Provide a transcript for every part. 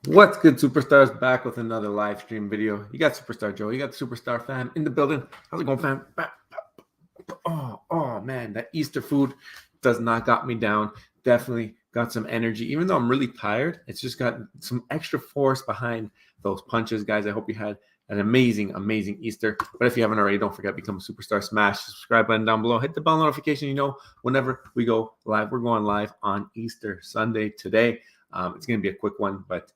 What's good, superstars? Back with another live stream video. You got Superstar Joe. You got the Superstar fam in the building. How's it going, fam? Oh man, that Easter food does not got me down. Definitely got some energy. Even though I'm really tired, it's just got some extra force behind those punches, guys. I hope you had an amazing, amazing Easter. But if you haven't already, don't forget, become a superstar. Smash the subscribe button down below. Hit the bell notification. You know, whenever we go live, we're going live on Easter Sunday today. It's going to be a quick one, but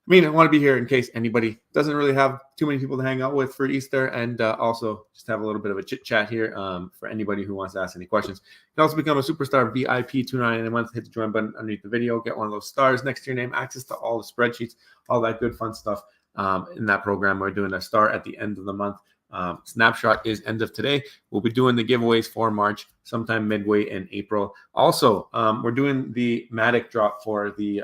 I want to be here in case anybody doesn't really have too many people to hang out with for Easter, and also just have a little bit of a chit chat here for anybody who wants to ask any questions. You can also become a superstar VIP $2.99 a month. Hit the join button underneath the video. Get one of those stars next to your name. Access to all the spreadsheets, all that good fun stuff in that program. We're doing a star at the end of the month. Snapshot is end of today. We'll be doing the giveaways for March, sometime midway in April. Also, we're doing the Matic drop for the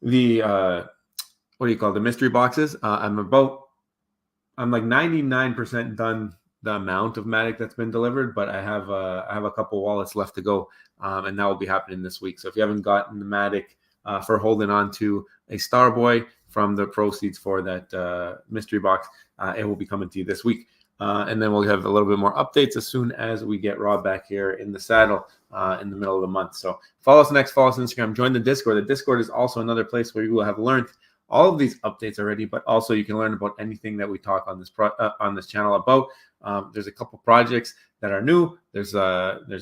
what do you call it? The mystery boxes. I'm like 99% done the amount of Matic that's been delivered, but I have a couple wallets left to go, and that will be happening this week. So if you haven't gotten the Matic for holding on to a Starboy from the proceeds for that mystery box, it will be coming to you this week. And then we'll have a little bit more updates as soon as we get Rob back here in the saddle in the middle of the month. So follow us next, follow us on Instagram, join the Discord. The Discord is also another place where you will have learned all of these updates already, but also you can learn about anything that we talk on this channel about. There's a couple projects that are new. There's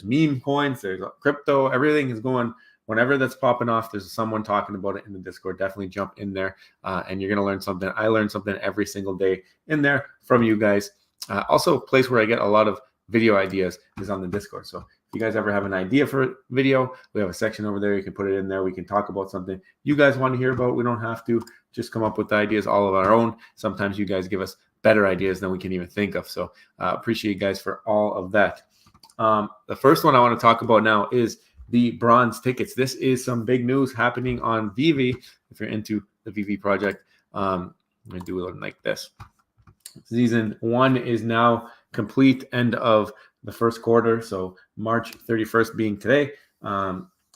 meme coins, there's crypto, everything is going. Whenever that's popping off, there's someone talking about it in the Discord. Definitely jump in there, and you're going to learn something. I learn something every single day in there from you guys. Also, a place where I get a lot of video ideas is on the Discord. So if you guys ever have an idea for a video, we have a section over there. You can put it in there. We can talk about something you guys want to hear about. We don't have to just come up with the ideas all of our own. Sometimes you guys give us better ideas than we can even think of. So appreciate you guys for all of that. The first one I want to talk about now is the bronze tickets. This is some big news happening on VV. If you're into the VV project, I'm going to do it like this. Season 1 is now complete, end of the first quarter. So March 31st being today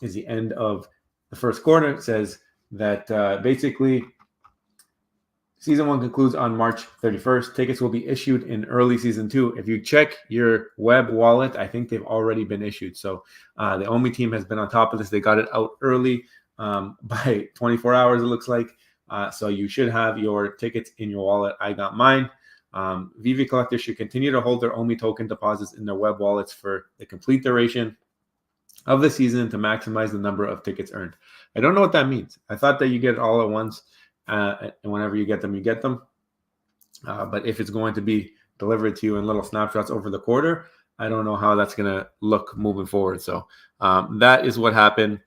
is the end of the first quarter. It says that basically Season 1 concludes on March 31st. Tickets will be issued in early Season 2. If you check your web wallet, I think they've already been issued. So the OMI team has been on top of this. They got it out early by 24 hours, it looks like. So you should have your tickets in your wallet. I got mine. VV collectors should continue to hold their OMI token deposits in their web wallets for the complete duration of the season to maximize the number of tickets earned. I don't know what that means. I thought that you get it all at once, and whenever you get them, you get them. But if it's going to be delivered to you in little snapshots over the quarter, I don't know how that's going to look moving forward. So that is what happened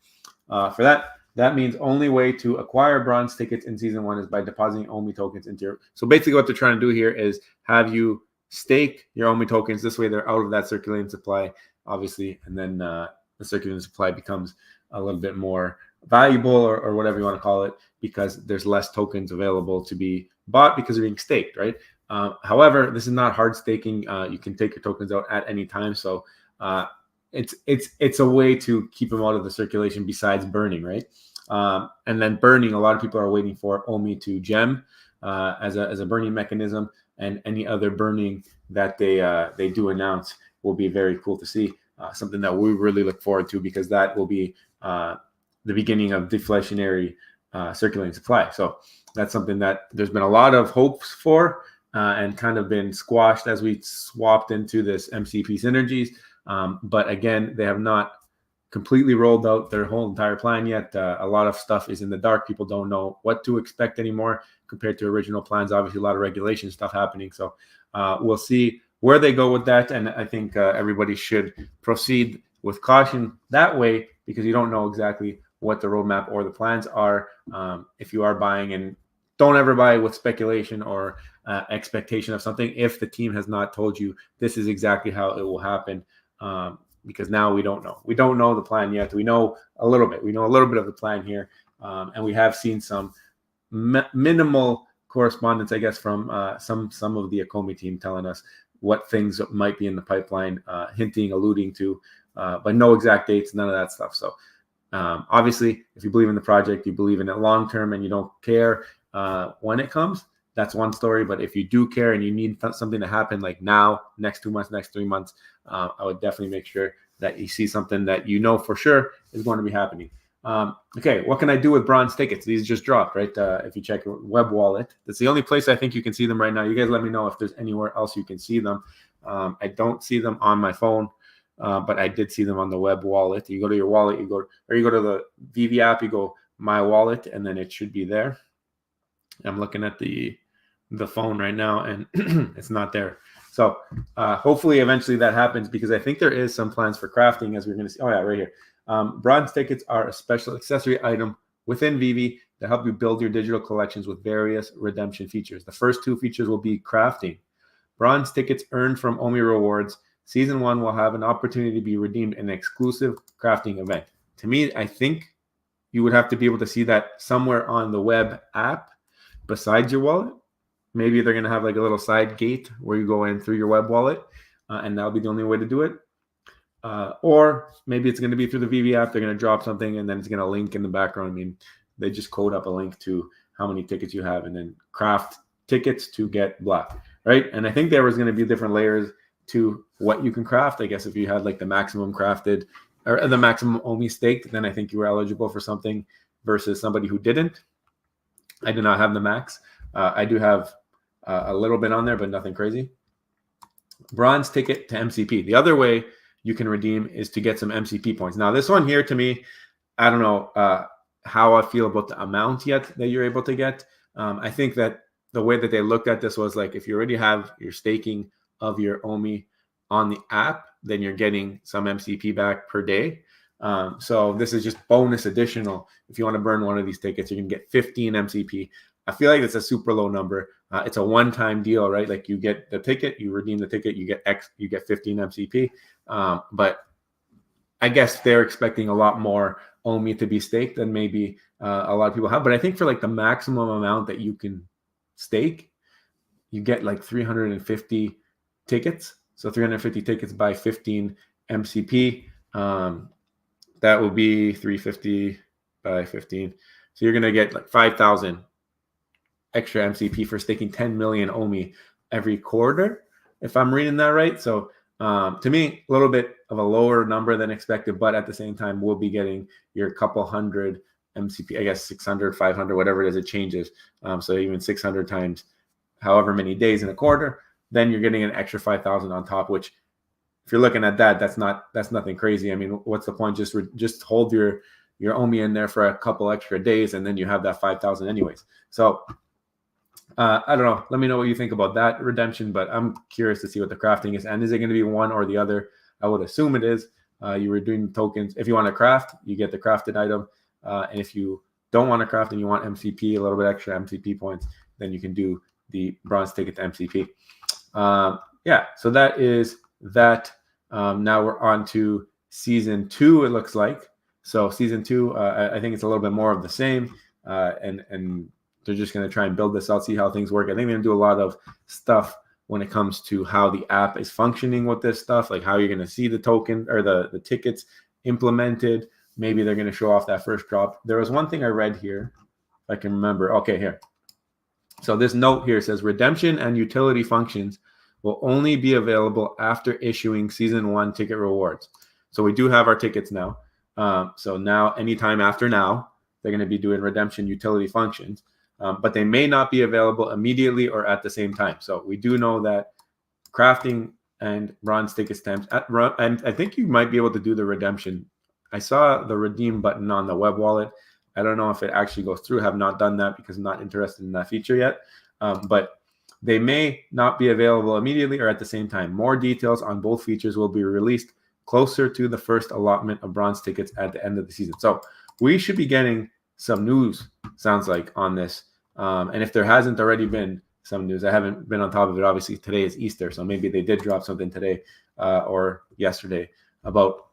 for that. That means only way to acquire bronze tickets in Season 1 is by depositing OMI tokens into your. So basically what they're trying to do here is have you stake your OMI tokens. This way they're out of that circulating supply, obviously, and then the circulating supply becomes a little bit more valuable or whatever you want to call it, because there's less tokens available to be bought because they're being staked, right? However, this is not hard staking. You can take your tokens out at any time. So it's a way to keep them out of the circulation besides burning, right? And then burning, a lot of people are waiting for OMI to gem as a burning mechanism, and any other burning that they do announce will be very cool to see. Something that we really look forward to, because that will be the beginning of deflationary circulating supply. So that's something that there's been a lot of hopes for and kind of been squashed as we swapped into this MCP synergies. But again, they have not completely rolled out their whole entire plan yet. A lot of stuff is in the dark. People don't know what to expect anymore compared to original plans. Obviously, a lot of regulation stuff happening. So we'll see where they go with that. And I think everybody should proceed with caution that way, because you don't know exactly what the roadmap or the plans are. If you are buying, and don't ever buy with speculation or expectation of something if the team has not told you this is exactly how it will happen. Because now we don't know. We don't know the plan yet. We know a little bit. We know a little bit of the plan here. And we have seen some minimal correspondence, I guess, from some of the Akomi team telling us what things might be in the pipeline, hinting, alluding to, but no exact dates, none of that stuff. So Obviously, if you believe in the project, you believe in it long term, and you don't care when it comes, that's one story. But if you do care and you need something to happen like now, next 2 months, next 3 months, I would definitely make sure that you see something that you know for sure is going to be happening. Okay, what can I do with bronze tickets? These just dropped, right? If you check your web wallet, that's the only place I think you can see them right now. You guys let me know if there's anywhere else you can see them. I don't see them on my phone, but I did see them on the web wallet. You go to your wallet, you go to the VV app, you go My Wallet, and then it should be there. I'm looking at the phone right now, and it's not there. So hopefully eventually that happens, because I think there is some plans for crafting, as we're going to see. Oh yeah, right here. Bronze tickets are a special accessory item within VV to help you build your digital collections with various redemption features. The first 2 features will be crafting. Bronze tickets earned from OMI rewards. Season 1 will have an opportunity to be redeemed in an exclusive crafting event. To me, I think you would have to be able to see that somewhere on the web app besides your wallet. Maybe they're going to have like a little side gate where you go in through your web wallet, and that'll be the only way to do it. Or maybe it's going to be through the VV app. They're going to drop something, and then it's going to link in the background. I mean, they just code up a link to how many tickets you have, and then craft tickets to get blah, right? And I think there was going to be different layers to what you can craft. I guess if you had like the maximum crafted or the maximum OMI staked, then I think you were eligible for something versus somebody who didn't. I do not have the max. I do have a little bit on there, but nothing crazy. Bronze ticket to MCP. The other way you can redeem is to get some MCP points. Now, this one here, to me, I don't know how I feel about the amount yet that you're able to get. I think that the way that they looked at this was like, if you already have your staking of your OMI on the app, then you're getting some MCP back per day. So this is just bonus additional. If you want to burn one of these tickets, you can get 15 MCP. I feel like it's a super low number. It's a one-time deal, right? Like you get the ticket, you redeem the ticket, you get 15 MCP. But I guess they're expecting a lot more OMI to be staked than maybe a lot of people have. But I think for like the maximum amount that you can stake, you get like 350 tickets. So 350 tickets by 15 MCP. That will be 350 by 15. So you're going to get like 5,000 extra MCP for staking 10 million OMI every quarter, if I'm reading that right. So to me, a little bit of a lower number than expected, but at the same time, we'll be getting your couple hundred MCP, I guess 600, 500, whatever it is, it changes. So even 600 times however many days in a quarter, then you're getting an extra 5,000 on top, which if you're looking at that, that's nothing crazy. I mean, what's the point? Just hold your OMI in there for a couple extra days, and then you have that 5,000 anyways. So I don't know. Let me know what you think about that redemption, but I'm curious to see what the crafting is. And is it going to be one or the other? I would assume it is. You were doing tokens. If you want to craft, you get the crafted item. And if you don't want to craft and you want MCP, a little bit extra MCP points, then you can do the bronze ticket to MCP. Yeah, so that is that. Now we're on to season 2, it looks like. So season 2, I think it's a little bit more of the same. And they're just going to try and build this out, see how things work. I think they're going to do a lot of stuff when it comes to how the app is functioning with this stuff, like how you're going to see the token or the tickets implemented. Maybe they're going to show off that first drop. There was one thing I read here, if I can remember. Okay, here. So this note here says redemption and utility functions will only be available after issuing season 1 ticket rewards. So we do have our tickets now. So now, anytime after now, they're going to be doing redemption utility functions. But they may not be available immediately or at the same time. So we do know that crafting and bronze ticket stamps, and I think you might be able to do the redemption. I saw the redeem button on the web wallet. I don't know if it actually goes through. I have not done that because I'm not interested in that feature yet. But they may not be available immediately or at the same time. More details on both features will be released closer to the first allotment of bronze tickets at the end of the season. So we should be getting some news, sounds like, on this. And if there hasn't already been some news, I haven't been on top of it. Obviously, today is Easter, so maybe they did drop something today or yesterday about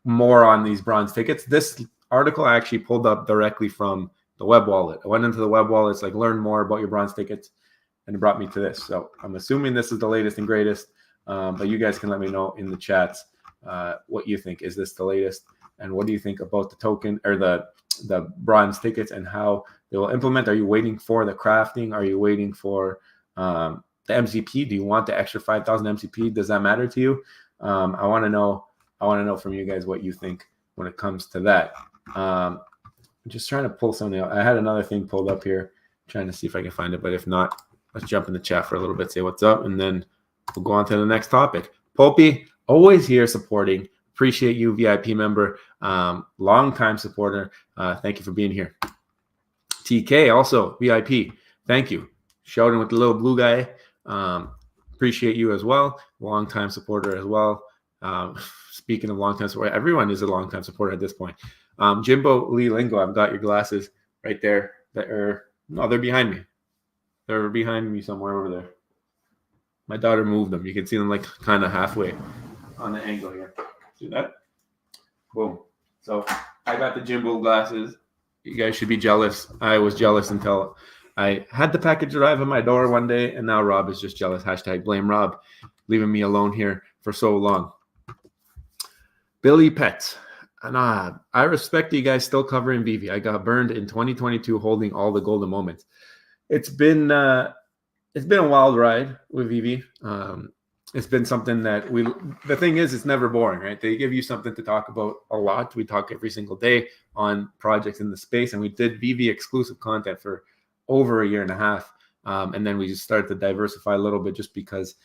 more on these bronze tickets. This article I actually pulled up directly from the web wallet. I went into the web wallet. It's like, learn more about your bronze tickets, and it brought me to this. So I'm assuming this is the latest and greatest, but you guys can let me know in the chats what you think. Is this the latest? And what do you think about the token or the bronze tickets and how they will implement? Are you waiting for the crafting? Are you waiting for the MCP? Do you want the extra 5,000 MCP? Does that matter to you? I want to know from you guys what you think when it comes to that. I'm just trying to pull something out. I had another thing pulled up here, trying to see if I can find it, but if not, let's jump in the chat for a little bit, say what's up, and then we'll go on to the next topic. Popey, always here supporting. Appreciate you, VIP member, long-time supporter. Thank you for being here. TK, also VIP. Thank you. Sheldon with the little blue guy. Appreciate you as well. Long-time supporter as well. Speaking of long-time supporter, everyone is a long-time supporter at this point. Jimbo Lee Lingo, I've got your glasses right there. No, they're behind me. They're behind me somewhere over there. My daughter moved them. You can see them like kind of halfway on the angle here. See that? Boom. So I got the Jimbo glasses. You guys should be jealous. I was jealous until I had the package arrive at my door one day, and now Rob is just jealous. Hashtag blame Rob, leaving me alone here for so long. Billy Pets. And I respect you guys still covering Vivi. I got burned in 2022 holding all the golden moments. It's been a wild ride with Vivi. It's been something that the thing is, it's never boring, right? They give you something to talk about a lot. We talk every single day on projects in the space, and we did Vivi exclusive content for over a year and a half. And then we just started to diversify a little bit just because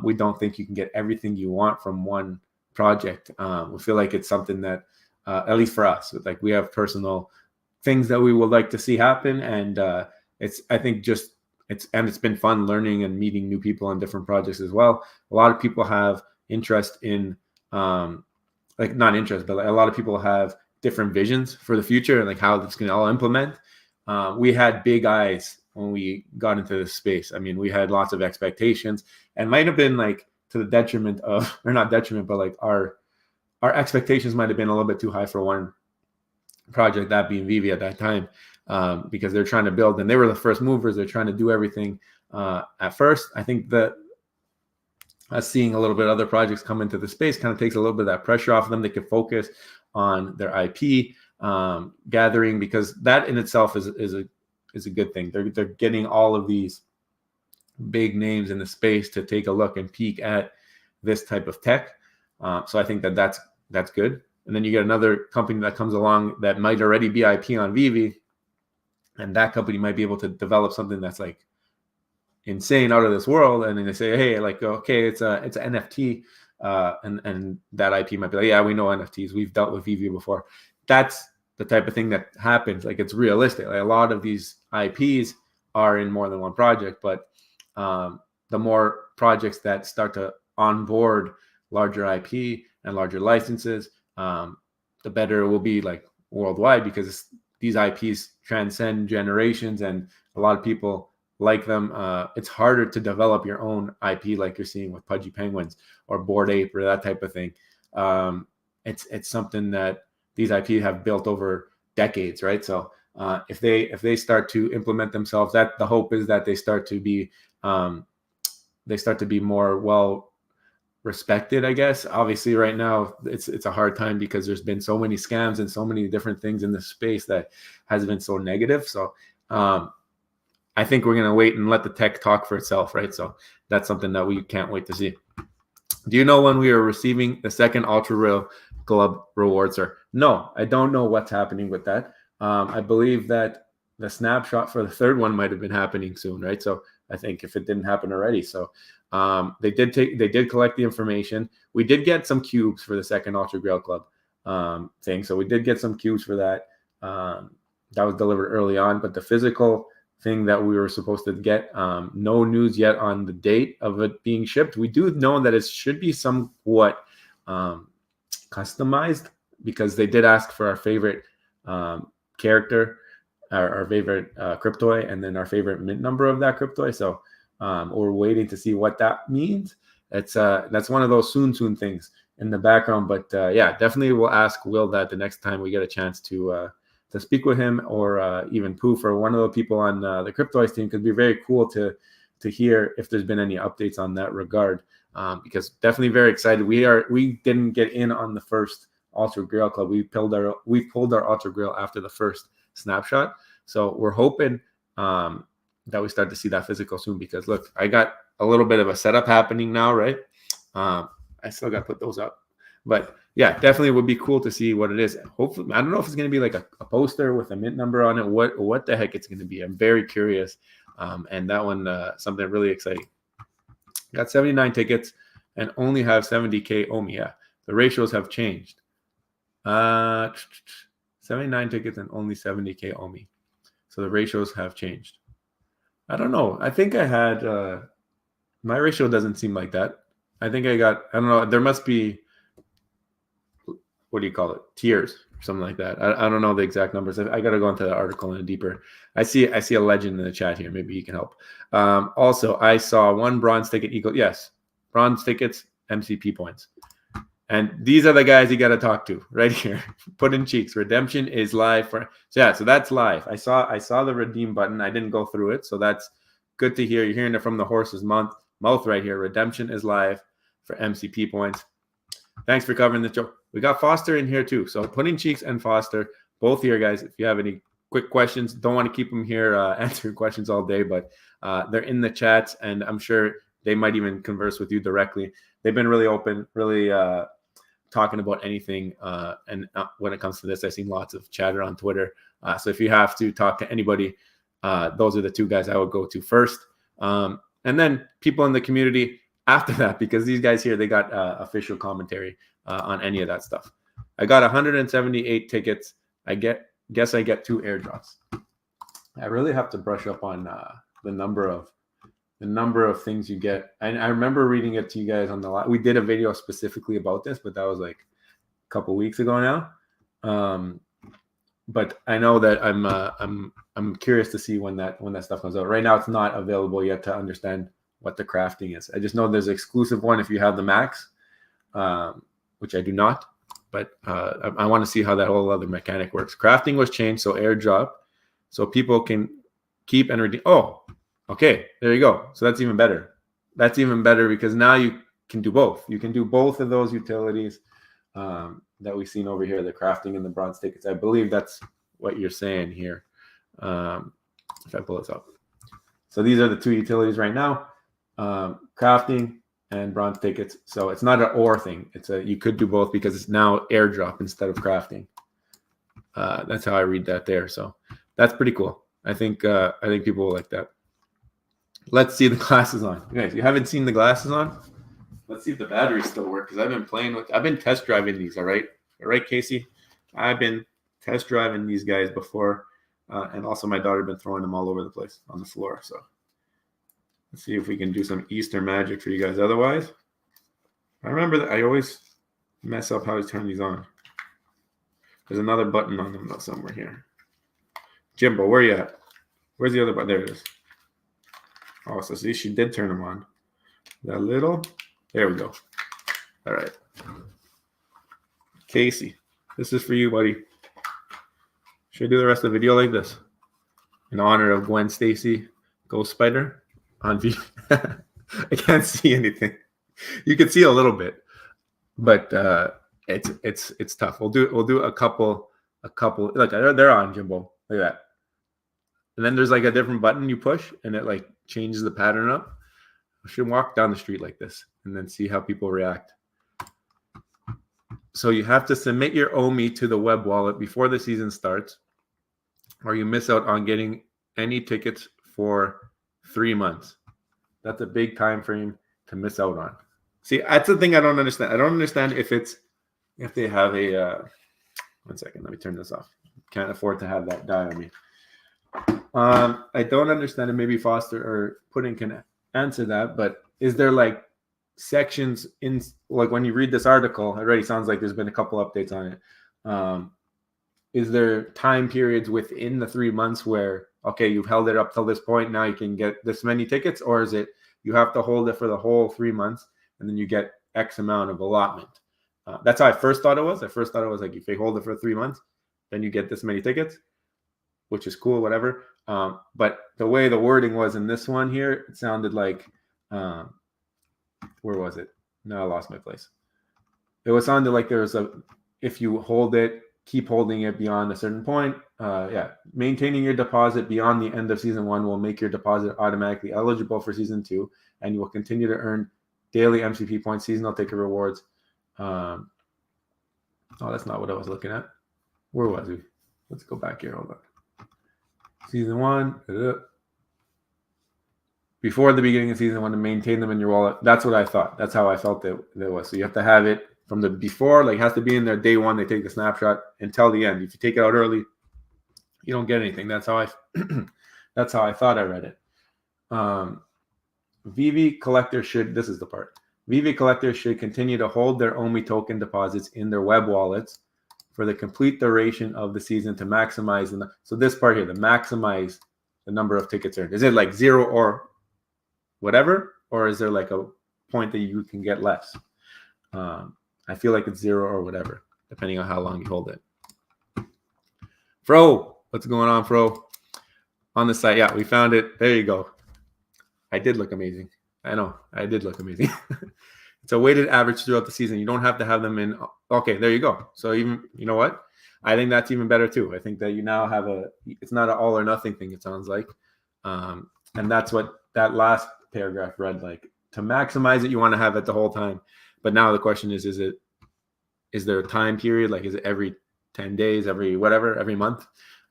we don't think you can get everything you want from one project. We feel like it's something that, at least for us, like we have personal things that we would like to see happen. And it's been fun learning and meeting new people on different projects as well. A lot of people have interest in, not interest, but a lot of people have different visions for the future and like how it's going to all implement. We had big eyes when we got into this space. I mean, we had lots of expectations, and might have been like to the detriment of, or not detriment, but like our expectations might have been a little bit too high for one project, that being Vivi at that time. Because they're trying to build, and they were the first movers. They're trying to do everything at first. I think that us seeing a little bit of other projects come into the space kind of takes a little bit of that pressure off of them. They can focus on their IP gathering, because that in itself is a good thing. They're getting all of these big names in the space to take a look and peek at this type of tech. So I think that's good. And then you get another company that comes along that might already be IP on Vivi, and that company might be able to develop something that's like insane, out of this world. And then they say, hey, like, okay, it's an NFT. And that IP might be like, yeah, we know NFTs. We've dealt with Vivi before. That's the type of thing that happens. Like, it's realistic. Like, a lot of these IPs are in more than one project, but the more projects that start to onboard larger IP and larger licenses, the better it will be, like, worldwide, because these IPs transcend generations and a lot of people like them. It's harder to develop your own IP like you're seeing with Pudgy Penguins or Bored Ape or that type of thing. It's something that these IP have built over decades, right? So if they start to implement themselves, that the hope is that they start to be more well respected, I guess. Obviously right now it's a hard time because there's been so many scams and so many different things in this space that has been so negative. So I think we're going to wait and let the tech talk for itself, right? So that's something that we can't wait to see. Do you know when we are receiving the second Ultra Real Club reward, sir? No, I don't know what's happening with that. I believe that the snapshot for the third one might have been happening soon, right? So I think if it didn't happen already. So they did collect the information. We did get some cubes for the second Ultra Grail Club thing. So we did get some cubes for that. That was delivered early on, but the physical thing that we were supposed to get, no news yet on the date of it being shipped. We do know that it should be somewhat customized, because they did ask for our favorite character, our favorite cryptoid, and then our favorite mint number of that cryptoid. So we're waiting to see what that means. That's one of those soon things in the background. But yeah, definitely we'll ask Will that the next time we get a chance to speak with him, or even Poof, or one of the people on the Cryptoids team. Could be very cool to hear if there's been any updates on that regard, because definitely very excited. We didn't get in on the first Ultra Grail Club. We pulled our Ultra Grail after the first snapshot. So we're hoping that we start to see that physical soon, because look, I got a little bit of a setup happening now, right? I still got to put those up. But yeah, definitely would be cool to see what it is. Hopefully, I don't know if it's going to be like a poster with a mint number on it. What the heck it's going to be? I'm very curious. And that one, something really exciting. Got 79 tickets and only have 70K OMI. Yeah, the ratios have changed. 79 tickets and only 70K OMI. So the ratios have changed. I don't know. I think I had, my ratio doesn't seem like that. I think I don't know. There must be, what do you call it? Tiers or something like that. I don't know the exact numbers. I got to go into the article in a deeper. I see a legend in the chat here. Maybe you can help. Also, I saw one bronze ticket equal. Yes, bronze tickets, MCP points. And these are the guys you got to talk to right here. Put in cheeks. Redemption is live so that's live. I saw the redeem button. I didn't go through it, so that's good to hear. You're hearing it from the horse's mouth right here. Redemption is live for MCP points. Thanks for covering this, Joe. We got Foster in here too. So Putting Cheeks and Foster, both here, guys. If you have any quick questions, don't want to keep them here answering questions all day, but they're in the chats, and I'm sure they might even converse with you directly. They've been really open, really talking about anything. And when it comes to this, I've seen lots of chatter on Twitter. So if you have to talk to anybody, those are the two guys I would go to first. And then people in the community after that, because these guys here, they got official commentary on any of that stuff. I got 178 tickets. Guess I get 2 airdrops. I really have to brush up on the number of things you get. And I remember reading it to you guys on we did a video specifically about this, but that was like a couple weeks ago now. But I know that I'm curious to see when that stuff comes out. Right now, it's not available yet to understand what the crafting is. I just know there's an exclusive one if you have the max, which I do not. But I want to see how that whole other mechanic works. Crafting was changed, so airdrop, so people can keep and redeem. Oh, okay, there you go. So that's even better. That's even better because now you can do both. You can do both of those utilities that we've seen over here, the crafting and the bronze tickets. I believe that's what you're saying here. If I pull this up. So these are the 2 utilities right now, crafting and bronze tickets. So it's not an or thing. You could do both because it's now airdrop instead of crafting. That's how I read that there. So that's pretty cool. I think people will like that. Let's see the glasses on. Guys, you haven't seen the glasses on? Let's see if the batteries still work, because I've been test driving these, all right? All right, Casey? I've been test driving these guys before, and also my daughter been throwing them all over the place on the floor. So let's see if we can do some Easter magic for you guys. Otherwise, I remember that I always mess up how to turn these on. There's another button on them though somewhere here. Jimbo, where are you at? Where's the other button? There it is. Oh, so see, she did turn them on. That little. There we go. All right. Casey, this is for you, buddy. Should I do the rest of the video like this? In honor of Gwen Stacy, Ghost Spider on view. I can't see anything. You can see a little bit, but it's tough. We'll do a couple. Look, they're on, Jimbo. Look at that. And then there's like a different button you push, and it like changes the pattern up. I should walk down the street like this and then see how people react. So you have to submit your OMI to the web wallet before the season starts, or you miss out on getting any tickets for 3 months. That's a big time frame to miss out on. See, that's the thing I don't understand. I don't understand if they have a 1 second, let me turn this off. Can't afford to have that die on me. I don't understand, and maybe Foster or Pudding can answer that, but is there like sections in, like when you read this article, it already sounds like there's been a couple updates on it. Is there time periods within the 3 months where, okay, you've held it up till this point, now you can get this many tickets, or is it you have to hold it for the whole 3 months and then you get X amount of allotment? That's how I first thought it was. I first thought it was like if you hold it for 3 months, then you get this many tickets, which is cool, whatever. But the way the wording was in this one here, it sounded like, where was it? No, I lost my place. It was sounded like there was if you hold it, keep holding it beyond a certain point. Maintaining your deposit beyond the end of season 1 will make your deposit automatically eligible for season 2, and you will continue to earn daily MCP points, seasonal ticket rewards. Oh, that's not what I was looking at. Where was we? Let's go back here. Hold on. Season 1. Before the beginning of season 1, to maintain them in your wallet. That's what I thought. That's how I felt it was. So you have to have it from the before, like has to be in there day 1. They take the snapshot until the end. If you take it out early, you don't get anything. That's how I that's how I thought I read it. VV collectors should, this is the part. VV collectors should continue to hold their OMI token deposits in their web wallets for the complete duration of the season to maximize so this part here, to maximize the number of tickets earned. Is it like 0 or whatever, or is there like a point that you can get less? I feel like it's 0 or whatever, depending on how long you hold it. Fro, what's going on, Fro? On the site, yeah, we found it. There you go. I did look amazing. I know, I did look amazing. It's a weighted average throughout the season. You don't have to have them in. Okay, there you go. So even, you know what? I think that's even better too. I think that you now have it's not an all or nothing thing, it sounds like. And that's what that last paragraph read like. To maximize it, you want to have it the whole time. But now the question is there a time period? Like, is it every 10 days, every whatever, every month?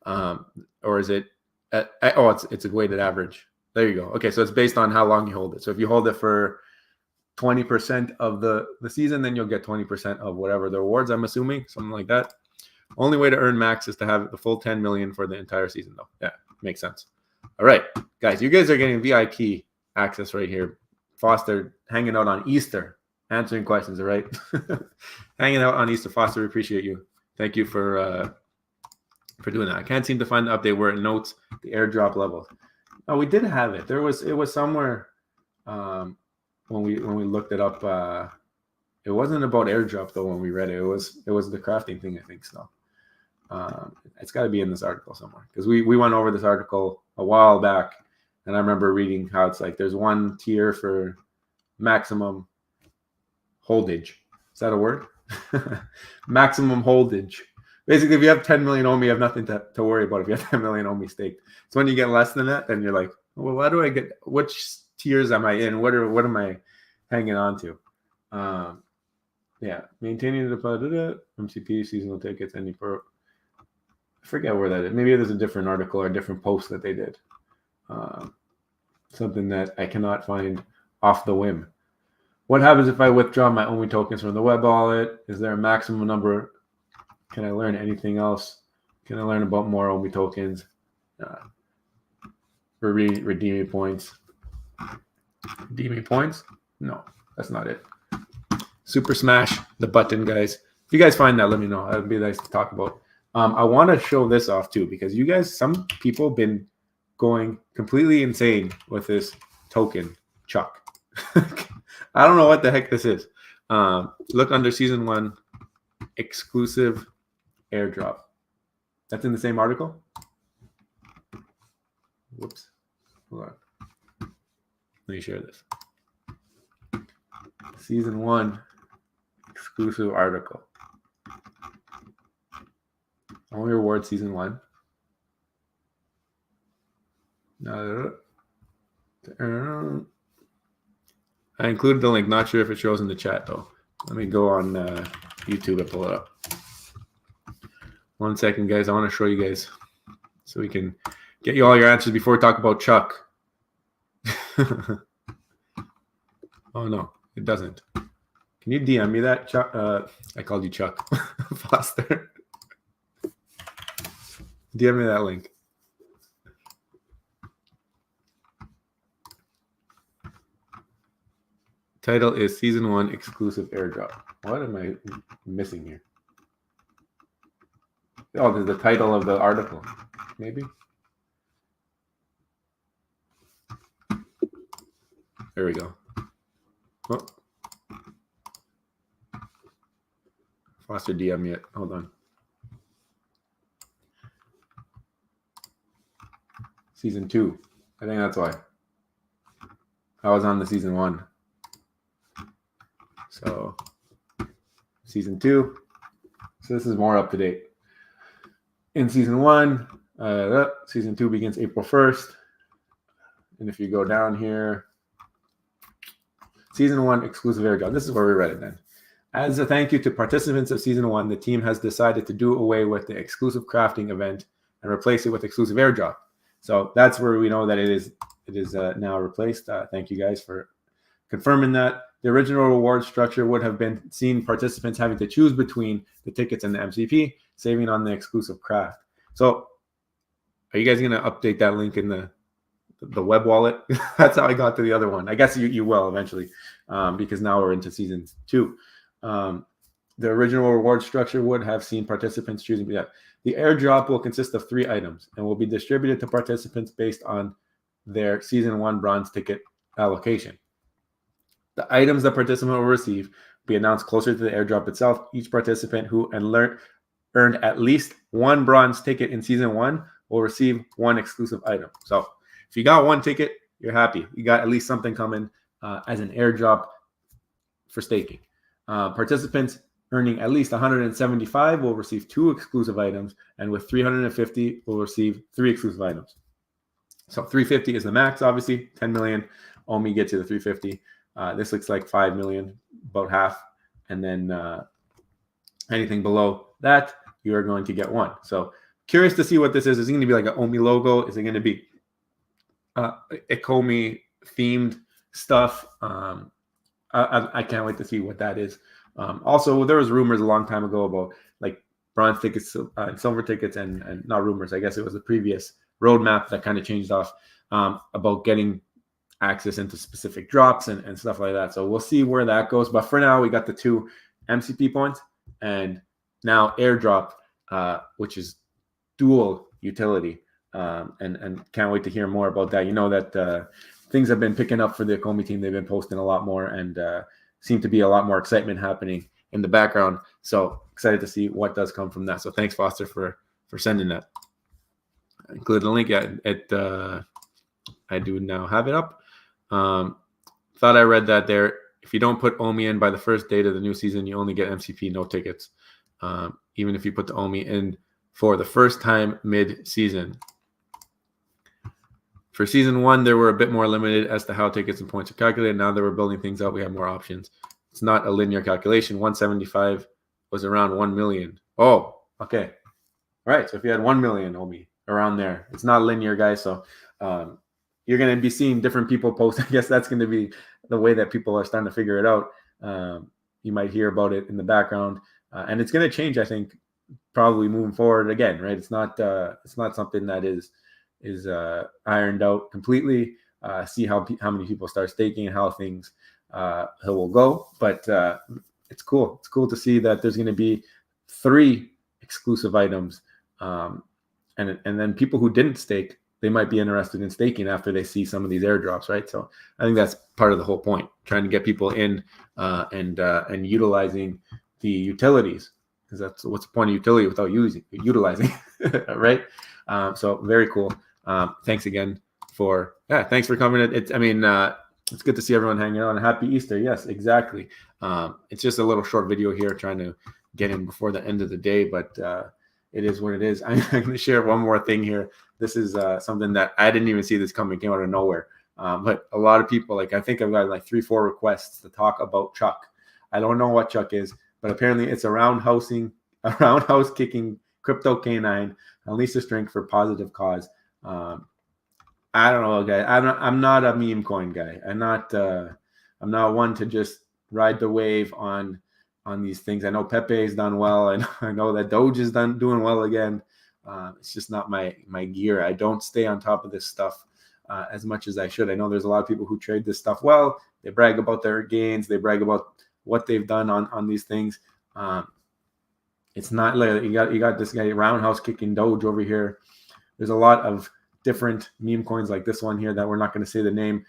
Or is it, it's a weighted average. There you go. Okay, so it's based on how long you hold it. So if you hold it for 20% of the season, then you'll get 20% of whatever the rewards, I'm assuming, something like that. Only way to earn max is to have the full 10 million for the entire season, though. Yeah, makes sense. All right, guys, you guys are getting VIP access right here. Foster hanging out on Easter, answering questions, all right? Hanging out on Easter. Foster, we appreciate you. Thank you for doing that. I can't seem to find the update where it notes the airdrop levels. Oh, we did have it. It was somewhere when we looked it up. It wasn't about airdrop though when we read it. It was the crafting thing, I think so. It's got to be in this article somewhere, because we went over this article a while back, and I remember reading how it's like there's one tier for maximum holdage. Is that a word? Maximum holdage. Basically, if you have 10 million OMI, you have nothing to worry about if you have 10 million OMI staked. So when you get less than that, then you're like, well, why do I get, which tiers am I in? What am I hanging on to? Yeah, maintaining the deposit, MCP, seasonal tickets, any pro. I forget where that is. Maybe there's a different article or a different post that they did. Something that I cannot find off the whim. What happens if I withdraw my OMI tokens from the web wallet? Is there a maximum number? Can I learn anything else? Can I learn about more OMI tokens? For redeeming points. Redeeming points? No, that's not it. Super Smash the button, guys. If you guys find that, let me know. That would be nice to talk about. I want to show this off too, because you guys, some people have been going completely insane with this token, Chuck. I don't know what the heck this is. Look under season 1, exclusive airdrop. That's in the same article. Whoops. Hold on. Let me share this. Season 1 exclusive article. Only reward season 1. I included the link. Not sure if it shows in the chat though. Let me go on YouTube and pull it up. 1 second, guys. I want to show you guys so we can get you all your answers before we talk about Chuck. Oh no, it doesn't. Can you DM me that, Chuck? I called you Chuck. Foster. DM me that link. Title is Season 1 Exclusive Airdrop. What am I missing here? Oh, there's the title of the article. Maybe? There we go. Oh. Foster DM yet. Hold on. Season 2. I think that's why. I was on the season 1. So, season 2. So this is more up to date. In season 1, season 2 begins April 1st. And if you go down here, season 1 exclusive airdrop. This is where we read it then. As a thank you to participants of season 1, the team has decided to do away with the exclusive crafting event and replace it with exclusive airdrop. So that's where we know that it is now replaced. Thank you guys for confirming that. The original reward structure would have been seen participants having to choose between the tickets and the MCP, saving on the exclusive craft. So are you guys going to update that link in the web wallet? That's how I got to the other one. I guess you will eventually, because now we're into season 2. The original reward structure would have seen participants choosing. The airdrop will consist of 3 items and will be distributed to participants based on their season 1 bronze ticket allocation. The items the participant will receive will be announced closer to the airdrop itself. Each participant who earned at least 1 bronze ticket in season 1 will receive 1 exclusive item. So if you got 1 ticket, you're happy. You got at least something coming as an airdrop for staking. Participants earning at least 175 will receive 2 exclusive items, and with 350 will receive 3 exclusive items. So 350 is the max, obviously. 10 million. OMI gets you the 350. This looks like 5 million, about half. And then anything below that, you are going to get 1. So curious to see what this is. Is it going to be like an OMI logo? Is it going to be Ecomi themed stuff? I can't wait to see what that is. Also, there was rumors a long time ago about like bronze tickets and silver tickets, and not rumors. I guess it was the previous roadmap that kind of changed off about getting access into specific drops and stuff like that. So we'll see where that goes. But for now, we got the 2 MCP points and now airdrop, which is dual utility. And can't wait to hear more about that. You know that things have been picking up for the Ecomi team. They've been posting a lot more and seem to be a lot more excitement happening in the background. So excited to see what does come from that. So thanks, Foster, for sending that. Include the link. I do now have it up. Thought I read that there. If you don't put OMI in by the first date of the new season, you only get MCP, no tickets. Even if you put the OMI in for the first time mid-season. For season 1, they were a bit more limited as to how tickets and points are calculated. Now that we're building things out, we have more options. It's not a linear calculation. 175 was around 1 million. Oh, okay. All right. So if you had 1 million OMI around there, it's not linear, guys. So you're going to be seeing different people post. I guess that's going to be the way that people are starting to figure it out. You might hear about it in the background, and it's going to change, I think, probably moving forward again, right? It's not something that is ironed out completely. See how many people start staking and how things will go. But it's cool. It's cool to see that there's going to be 3 exclusive items, and then people who didn't stake, they might be interested in staking after they see some of these airdrops, right? So I think that's part of the whole point, trying to get people in and utilizing the utilities, because that's what's the point of utility without utilizing, right? So very cool. Thanks again thanks for coming. It's good to see everyone hanging out, and happy Easter. Yes, exactly. It's just a little short video here trying to get in before the end of the day, but it is what it is. I'm going to share one more thing here. This is something that I didn't even see this coming, came out of nowhere. But a lot of people, I think I've got 3-4 requests to talk about Chuck. I don't know what Chuck is, but apparently it's a roundhouse kicking crypto canine, unleash the strength for positive cause. I don't know, guys. I'm not a meme coin guy. I'm not one to just ride the wave on these things. I know Pepe's done well, and I know that Doge is doing well again. It's just not my gear. I don't stay on top of this stuff as much as I should. I know there's a lot of people who trade this stuff well. They brag about their gains. They brag about what they've done on these things. It's not like you got this guy roundhouse kicking Doge over here. There's a lot of different meme coins like this one here that we're not going to say the name.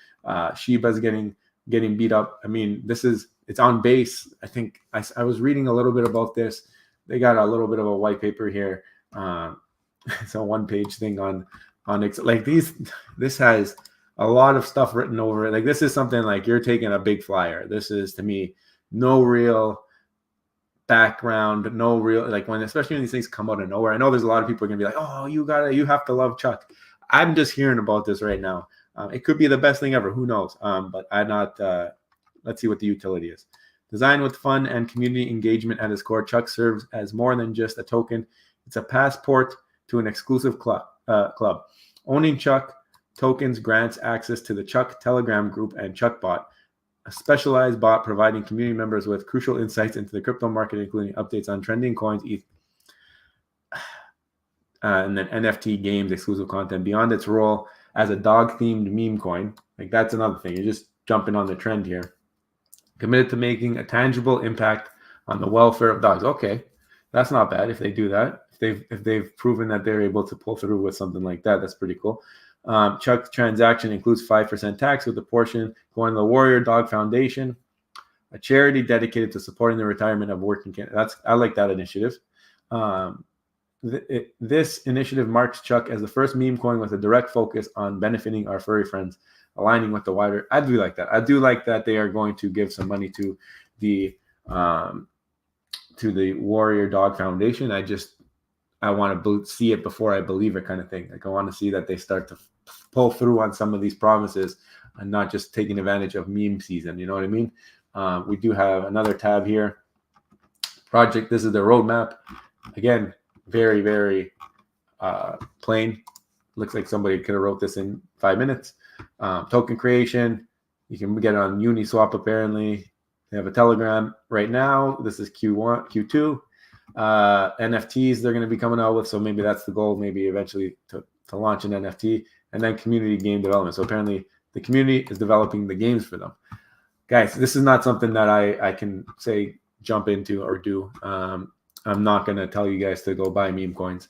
Shiba's getting beat up. I mean, it's on base. I think I was reading a little bit about this. They got a little bit of a white paper here. It's a 1-page thing on this has a lot of stuff written over it. This is something like you're taking a big flyer. This is, to me, no real background, no real, like especially when these things come out of nowhere. I know there's a lot of people are gonna be like, oh, you have to love Chuck. I'm just hearing about this right now. It could be the best thing ever. Who knows? But I'm not. Let's see what the utility is. Designed with fun and community engagement at its core, Chuck serves as more than just a token. It's a passport to an exclusive club. Owning Chuck tokens grants access to the Chuck Telegram group and ChuckBot, a specialized bot providing community members with crucial insights into the crypto market, including updates on trending coins, and then NFT games, exclusive content. Beyond its role as a dog-themed meme coin, like that's another thing. You're just jumping on the trend here. Committed to making a impact on the welfare of dogs. Okay, that's not bad if they do that. If they've proven that they're able to pull through with something like that, that's pretty cool. Chuck's transaction includes 5% tax, with a portion going to the Warrior Dog Foundation, a charity dedicated to supporting the retirement of working Canada. I like that initiative. This initiative marks Chuck as the first meme coin with a direct focus on benefiting our furry friends, aligning with the wider. I do like that. I do like that they are going to give some money to the Warrior Dog Foundation. I want to see it before I believe it, kind of thing. Like I want to see that they start to pull through on some of these promises and not just taking advantage of meme season. You know what I mean? We do have another tab here. Project. This is the roadmap. Again, very, very plain. Looks like somebody could have wrote this in 5 minutes. Token creation. You can get it on Uniswap apparently. They have a Telegram right now. This is Q1, Q2. NFTs they're going to be coming out with, so maybe that's the goal, maybe eventually to launch an NFT. And then community game development. So apparently the community is developing the games for them. Guys, this is not something that I can say jump into or do. I'm not going to tell you guys to go buy meme coins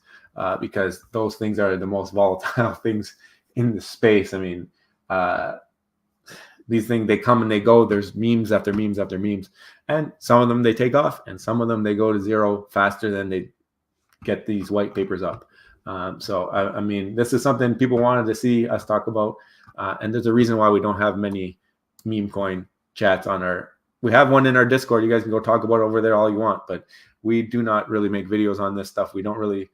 because those things are the most volatile things in the space. I mean, these things, they come and they go. There's memes after memes after memes. And some of them they take off and some of them they go to zero faster than they get these white papers up. I mean, this is something people wanted to see us talk about. And there's a reason why we don't have many meme coin chats on we have one in our Discord. You guys can go talk about it over there all you want, but we do not really make videos on this stuff. We don't really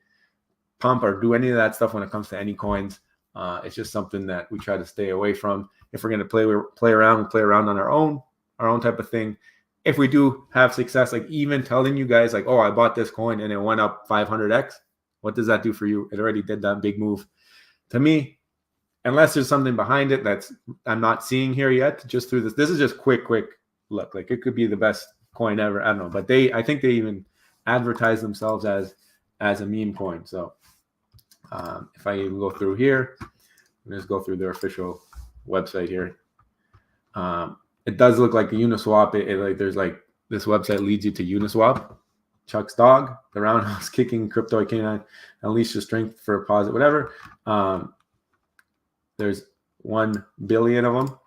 pump or do any of that stuff when it comes to any coins. It's just something that we try to stay away from. If we're going to play around on our own type of thing. If we do have success, like even telling you guys like, oh, I bought this coin and it went up 500x. What does that do for you? It already did that big move. To me, unless there's something behind it that's I'm not seeing here yet, just through this. This is just quick look. Like it could be the best coin ever. I don't know, but I think they even advertise themselves as a meme coin. So if I even go through here, just go through their official website here. It does look like the Uniswap. Like there's like this website leads you to Uniswap. Chuck's dog, the roundhouse kicking crypto canine, unleash your strength for a positive, whatever. There's 1 billion of them.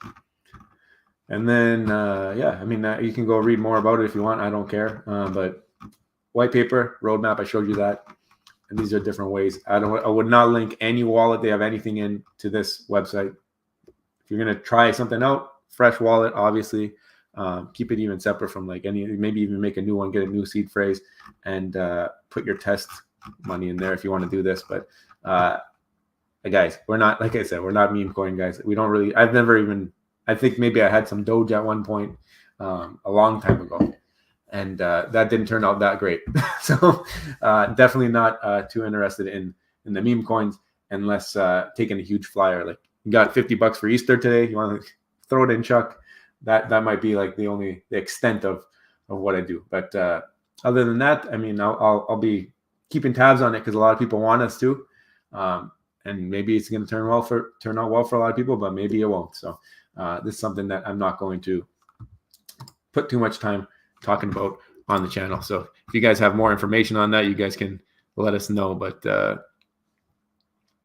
And then, I mean, you can go read more about it if you want. I don't care. But white paper, roadmap, I showed you that. And these are different ways. I would not link any wallet they have anything in to this website. If you're going to try something out, fresh wallet, obviously. Keep it even separate from like maybe even make a new one, get a new seed phrase, and put your test money in there if you want to do this. But guys, we're not, like I said, we're not meme coin guys. We don't really, I think maybe I had some Doge at one point a long time ago, and that didn't turn out that great. So definitely not too interested in the meme coins unless taking a huge flyer. Like you got $50 for Easter today, you want to throw it in, Chuck. That might be like the extent of what I do. But other than that, I mean, I'll be keeping tabs on it because a lot of people want us to, and maybe it's going to turn out well for a lot of people, but maybe it won't. So this is something that I'm not going to put too much time talking about on the channel. So if you guys have more information on that, you guys can let us know. But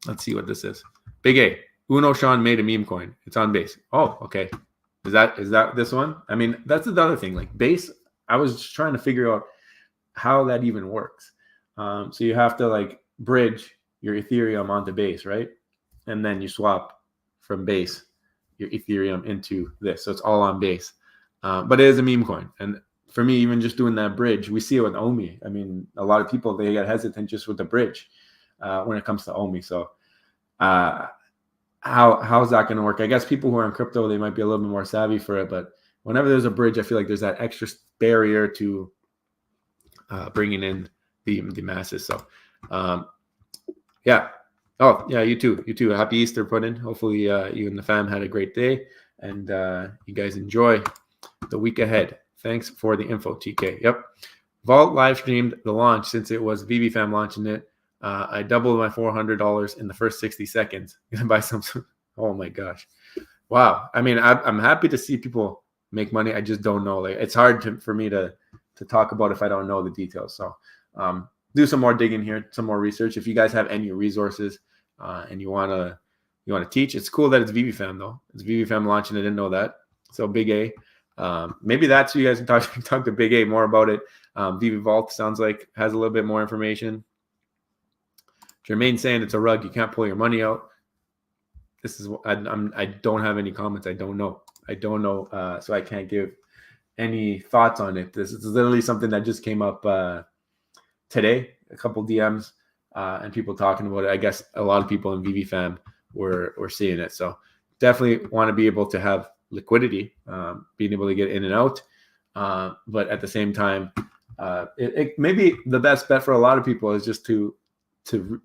let's see what this is. Big A. Uno Sean made a meme coin. It's on base. Oh, okay. Is that this one? I mean, that's the other thing. Like base, I was just trying to figure out how that even works. So you have to like bridge your Ethereum onto base, right? And then you swap from base your Ethereum into this. So it's all on base. But it is a meme coin. And for me, even just doing that bridge, we see it with Omi. I mean, a lot of people, they get hesitant just with the bridge when it comes to Omi. So how's that going to work? I guess people who are in crypto, they might be a little bit more savvy for it, but whenever there's a bridge, I feel like there's that extra barrier to bringing in the masses. So yeah. Oh yeah, you too. Happy Easter, Puddin'. Hopefully you and the fam had a great day, and you guys enjoy the week ahead. Thanks for the info, TK. Yep. Vault live streamed the launch since it was VVFam launching it. I doubled my $400 in the first 60 seconds. Gonna buy some. Oh my gosh. Wow. I mean, I'm happy to see people make money. I just don't know. Like, it's hard for me to talk about if I don't know the details. So do some more digging here, some more research. If you guys have any resources and you wanna teach, it's cool that it's VVFam though. It's VVFam launching. I didn't know that. So Big A. Maybe that's you guys can talk to Big A more about it. VV Vault sounds like has a little bit more information. Jermaine saying it's a rug. You can't pull your money out. This is I don't have any comments. I don't know. So I can't give any thoughts on it. This is literally something that just came up today. A couple DMs and people talking about it. I guess a lot of people in VVFam were seeing it. So definitely want to be able to have liquidity, being able to get in and out. But at the same time, it maybe the best bet for a lot of people is just to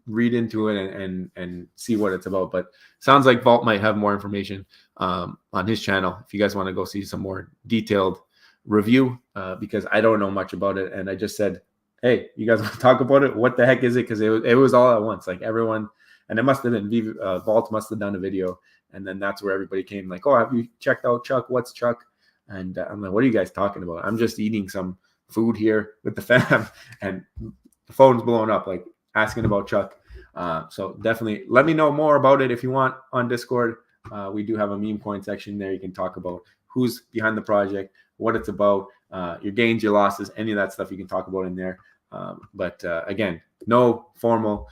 read into it and see what it's about. But sounds like Vault might have more information on his channel if you guys want to go see some more detailed review, because I don't know much about it. And I just said, hey, you guys want to talk about it? What the heck is it? Because it was all at once, like everyone, and it must have been Vault must have done a video. And then that's where everybody came like, oh, have you checked out Chuck? What's Chuck? And I'm like, what are you guys talking about? I'm just eating some food here with the fam, and the phone's blowing up, like asking about Chuck. So definitely let me know more about it if you want on Discord. We do have a meme coin section there. You can talk about who's behind the project, what it's about, your gains, your losses, any of that stuff you can talk about in there. But again, no formal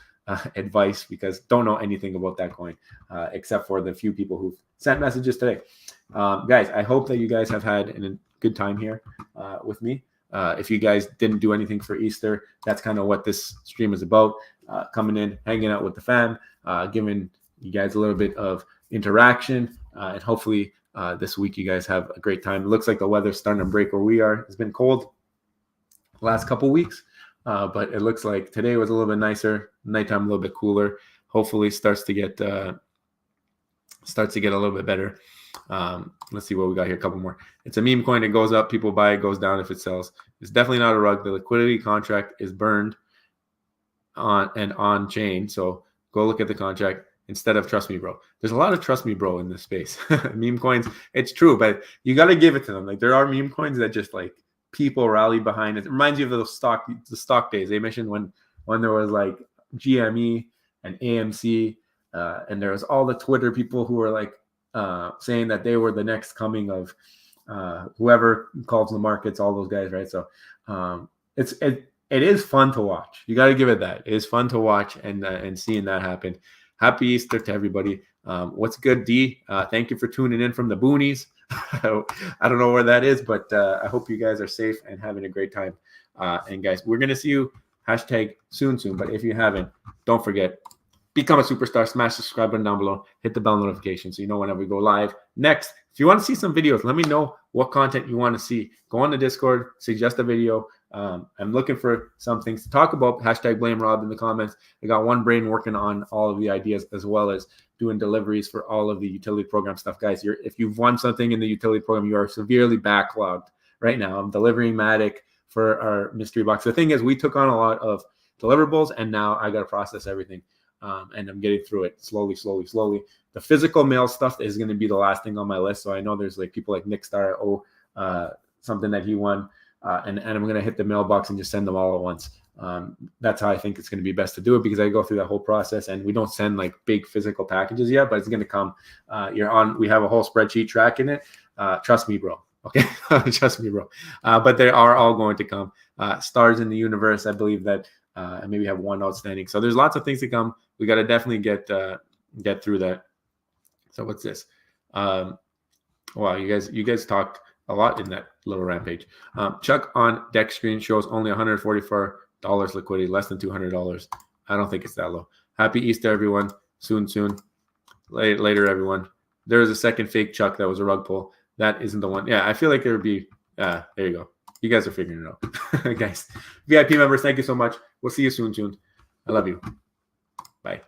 advice because don't know anything about that coin except for the few people who've sent messages today. Guys, I hope that you guys have had a good time here with me. If you guys didn't do anything for Easter, that's kind of what this stream is about. Coming in, hanging out with the fam, giving you guys a little bit of interaction, and hopefully this week you guys have a great time. It looks like the weather's starting to break where we are. It's been cold the last couple weeks. But it looks like today was a little bit nicer, nighttime a little bit cooler. Hopefully starts to get a little bit better. Let's see what we got here. A couple more. It's a meme coin. It goes up, people buy it, goes down if it sells. It's definitely not a rug. The liquidity contract is burned on chain. So go look at the contract instead of trust me, bro. There's a lot of trust me, bro, in this space. Meme coins, it's true, but you got to give it to them. Like there are meme coins that just like people rally behind it. It reminds you of the stock days. They mentioned when there was like GME and AMC, and there was all the Twitter people who were like saying that they were the next coming of whoever calls the markets, all those guys, right? So it is fun to watch. You got to give it that. It is fun to watch and seeing that happen. Happy Easter to everybody. What's good, D? Thank you for tuning in from the boonies. I don't know where that is, but I hope you guys are safe and having a great time. And guys, we're going to see you #soon. But if you haven't, don't forget, become a superstar, smash the subscribe button down below, hit the bell notification so you know whenever we go live. Next, if you want to see some videos, let me know what content you want to see. Go on the Discord, suggest a video. I'm looking for some things to talk about. #BlameRob in the comments. I got one brain working on all of the ideas as well as doing deliveries for all of the utility program stuff. Guys, if you've won something in the utility program, you are severely backlogged right now. I'm delivering Matic for our mystery box. The thing is, we took on a lot of deliverables, and now I got to process everything. And I'm getting through it slowly. The physical mail stuff is going to be the last thing on my list. So I know there's like people like Nick Star, something that he won. And I'm going to hit the mailbox and just send them all at once. That's how I think it's going to be best to do it because I go through that whole process and we don't send like big physical packages yet, but it's going to come. We have a whole spreadsheet tracking it. Trust me, bro. Okay. Trust me, bro. But they are all going to come. Stars in the universe. I believe that I maybe have one outstanding. So there's lots of things to come. We got to definitely get through that. So what's this? Wow. You guys talked a lot in that little rampage. Chuck on deck screen shows only $144 liquidity, less than $200. I don't think it's that low. Happy Easter, everyone. Soon. Later, everyone. There was a second fake Chuck that was a rug pull. That isn't the one. Yeah, I feel like there would be. There you go. You guys are figuring it out. Guys, VIP members, thank you so much. We'll see you soon. I love you. Bye.